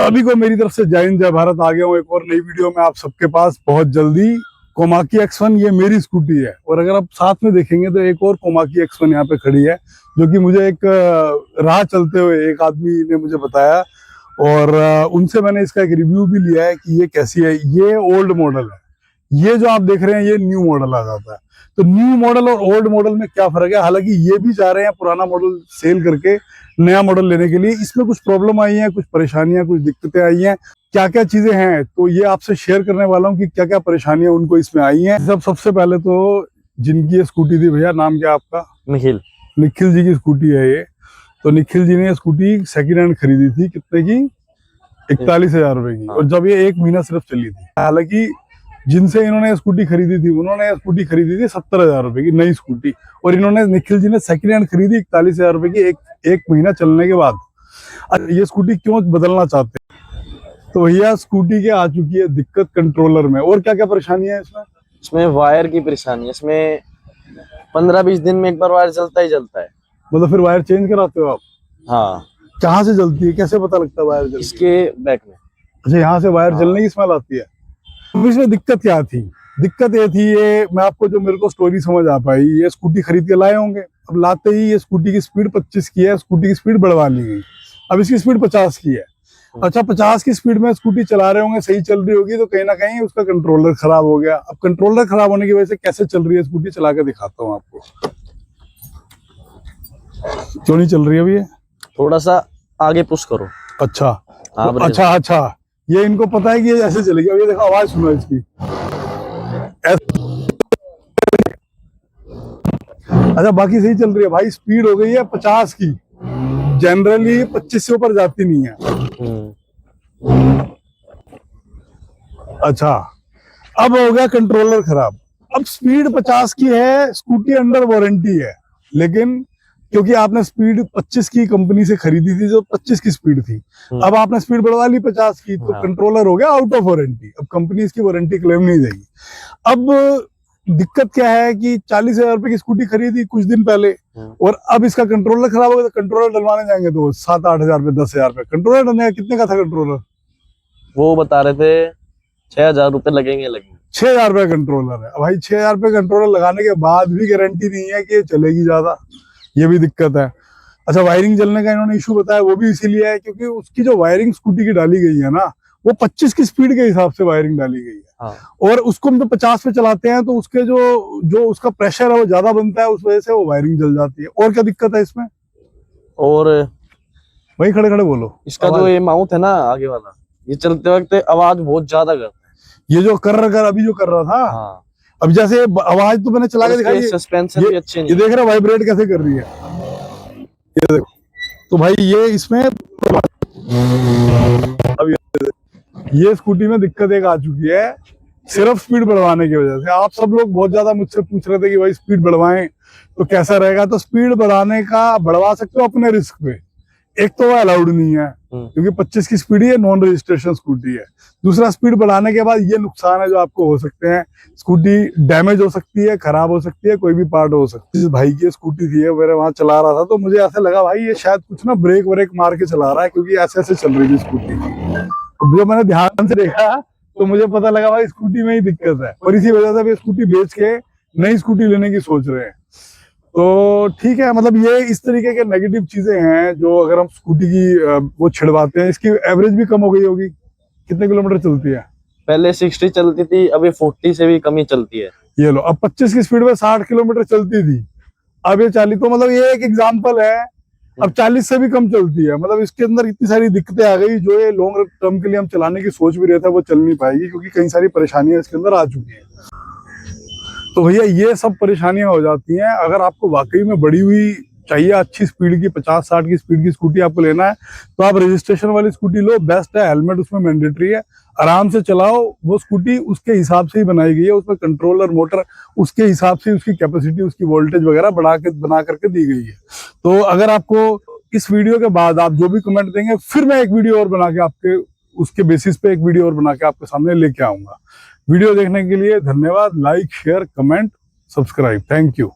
सभी को मेरी तरफ से जय हिंद जय भारत। आ गया हूँ एक और नई वीडियो में आप सबके पास बहुत जल्दी। कोमाकी X1 ये मेरी स्कूटी है, और अगर आप साथ में देखेंगे तो एक और कोमाकी X1 यहाँ पे खड़ी है, जो कि मुझे एक राह चलते हुए एक आदमी ने मुझे बताया, और उनसे मैंने इसका एक रिव्यू भी लिया है कि ये कैसी है। ये ओल्ड मॉडल है, ये जो आप देख रहे हैं ये न्यू मॉडल आ जाता है। तो न्यू मॉडल और ओल्ड मॉडल में क्या फर्क है? हालांकि ये भी चाह रहे हैं पुराना मॉडल सेल करके नया मॉडल लेने के लिए। इसमें कुछ प्रॉब्लम आई है, कुछ परेशानियां, कुछ दिक्कतें आई हैं, क्या क्या चीजें हैं, तो ये आपसे शेयर करने वाला हूँ कि क्या क्या परेशानियां उनको इसमें आई हैं। सबसे पहले तो जिनकी ये स्कूटी थी, भैया नाम क्या आपका? निखिल जी की स्कूटी है ये। तो निखिल जी ने स्कूटी सेकेंड हैंड खरीदी थी, कितने की? 41,000 रुपए की, और जब ये 1 महीना सिर्फ चली थी। हालांकि जिनसे इन्होंने स्कूटी खरीदी थी, उन्होंने स्कूटी खरीदी थी 70,000 रुपए की नई स्कूटी, और इन्होंने निखिल जी ने सेकेंड हैंड खरीदी 41,000 रुपए की एक महीना चलने के बाद। ये स्कूटी क्यों बदलना चाहते हैं? तो भैया स्कूटी के आ चुकी है दिक्कत कंट्रोलर में। और क्या क्या परेशानियां है इसमें? इसमें वायर की परेशानी है। इसमें 15-20 दिन में एक बार वायर जलता ही जलता है। मतलब फिर वायर चेंज कराते हो आप? हाँ। कहाँ से जलती है, कैसे पता लगता है वायर जलती है? इसके बैक में। अच्छा, यहाँ से वायर जलने की स्मेल आती है। इसमें दिक्कत क्या थी? दिक्कत ये थी, ये मैं आपको जो मेरे को स्टोरी समझ आ पाई, ये स्कूटी खरीद के लाए होंगे। अब लाते ही ये स्कूटी की स्पीड 25 की है, स्कूटी की स्पीड बढ़वा ली गई। अब इसकी स्पीड 50 की है। अच्छा, 50 की स्पीड में स्कूटी चला रहे होंगे, सही चल रही होगी, तो कहीं ना कहीं उसका कंट्रोलर खराब हो गया। अब कंट्रोलर खराब होने की वजह से कैसे चल रही है स्कूटी, चला के दिखाता हूँ आपको। क्यों नहीं चल रही है अभी? थोड़ा सा आगे पुश करो। अच्छा अच्छा, ये इनको पता है कि ये ऐसे चलेगी। अब ये देखो, आवाज सुनो इसकी। अच्छा, बाकी सही चल रही है भाई। स्पीड हो गई है 50 की, जनरली 25 से ऊपर जाती नहीं है। अच्छा, अब हो गया कंट्रोलर खराब। अब स्पीड 50 की है, स्कूटी अंडर वारंटी है, लेकिन क्योंकि आपने स्पीड 25 की कंपनी से खरीदी थी, जो 25 की स्पीड थी, अब आपने स्पीड बढ़वा ली 50 की, तो कंट्रोलर हो गया आउट ऑफ वारंटी। अब कंपनी इसकी वारंटी क्लेम नहीं देगी। अब दिक्कत क्या है कि 40,000 रुपए की स्कूटी खरीदी कुछ दिन पहले, और अब इसका कंट्रोलर खराब हो गया, तो कंट्रोलर डलवाने जाएंगे तो 7-8 हजार रुपए, 10,000 रुपए कंट्रोलर डलने। कितने का था कंट्रोलर? वो बता रहे थे 6,000 रुपए लगेंगे। 6,000 रुपए कंट्रोलर है। भाई 6,000 रुपए कंट्रोलर लगाने के बाद भी गारंटी नहीं है कि ये चलेगी ज्यादा, ये भी दिक्कत है। अच्छा, वायरिंग जलने का इन्होंने इशू बताया, वो भी इसीलिए है क्योंकि उसकी जो वायरिंग स्कूटी की डाली गई है ना, वो 25 की स्पीड के हिसाब से वायरिंग डाली गई है। हाँ। और उसको हम तो 50 पे चलाते हैं, तो उसके जो उसका प्रेशर है वो ज्यादा बनता है, उस वजह से वो वायरिंग जल जाती है। और क्या दिक्कत है इसमें? और वही खड़े खड़े बोलो। इसका जो ये माउथ है ना आगे वाला, ये चलते वक्त आवाज बहुत ज्यादा करता है। ये जो अभी जो कर रहा था। हाँ। अब जैसे आवाज तो मैंने चला के दिखाई, सस्पेंशन भी अच्छे नहीं। ये देख रहा वाइब्रेट कैसे कर रही है, ये देखो। तो भाई ये इसमें अब ये स्कूटी में दिक्कत एक आ चुकी है, सिर्फ स्पीड बढ़वाने की वजह से। आप सब लोग बहुत ज्यादा मुझसे पूछ रहे थे कि भाई स्पीड बढ़वाएं तो कैसा रहेगा। तो स्पीड बढ़वा सकते हो अपने रिस्क पे। एक तो वो अलाउड नहीं है क्योंकि 25 की स्पीड है, नॉन रजिस्ट्रेशन स्कूटी है। दूसरा, स्पीड बढ़ाने के बाद ये नुकसान है जो आपको हो सकते हैं, स्कूटी डैमेज हो सकती है, खराब हो सकती है, कोई भी पार्ट हो सकती है। भाई की स्कूटी थी, मेरे वहां चला रहा था, तो मुझे ऐसा लगा भाई ये शायद कुछ ना ब्रेक व्रेक मार के चला रहा है, क्योंकि ऐसे ऐसे चल रही थी स्कूटी। जब मैंने ध्यान से देखा तो मुझे पता लगा भाई स्कूटी में ही दिक्कत है, और इसी वजह से भी स्कूटी बेच के नई स्कूटी लेने की सोच रहे हैं। तो ठीक है, मतलब ये इस तरीके के नेगेटिव चीजें हैं जो अगर हम स्कूटी की वो छिड़वाते हैं। इसकी एवरेज भी कम हो गई होगी। कितने किलोमीटर चलती है? पहले 60 चलती थी, अभी 40 से भी कम ही चलती है। ये लो, अब 25 की स्पीड में 60 किलोमीटर चलती थी, अब ये 40। तो मतलब ये एक एग्जाम्पल है, अब 40 से भी कम चलती है। मतलब इसके अंदर इतनी सारी दिक्कतें आ गई, जो ये लॉन्ग टर्म के लिए हम चलाने की सोच भी रहे थे, वो चल नहीं पाएगी, क्योंकि कई सारी परेशानियां इसके अंदर आ चुकी है। तो भैया ये सब परेशानियां हो जाती हैं। अगर आपको वाकई में बढ़ी हुई चाहिए, अच्छी स्पीड की 50-60 की स्पीड की स्कूटी आपको लेना है, तो आप रजिस्ट्रेशन वाली स्कूटी लो, बेस्ट है। हेलमेट उसमें मैंडेटरी है, आराम से चलाओ। वो स्कूटी उसके हिसाब से ही बनाई गई है, उसमें कंट्रोलर मोटर उसके हिसाब से, उसकी कैपेसिटी, उसकी वोल्टेज वगैरह बना करके दी गई है। तो अगर आपको इस वीडियो के बाद आप जो भी कमेंट देंगे, फिर मैं एक वीडियो और बना के आपके उसके बेसिस पे एक वीडियो और बना के आपके सामने लेके आऊंगा। वीडियो देखने के लिए धन्यवाद। Like, share, comment, subscribe. Thank you.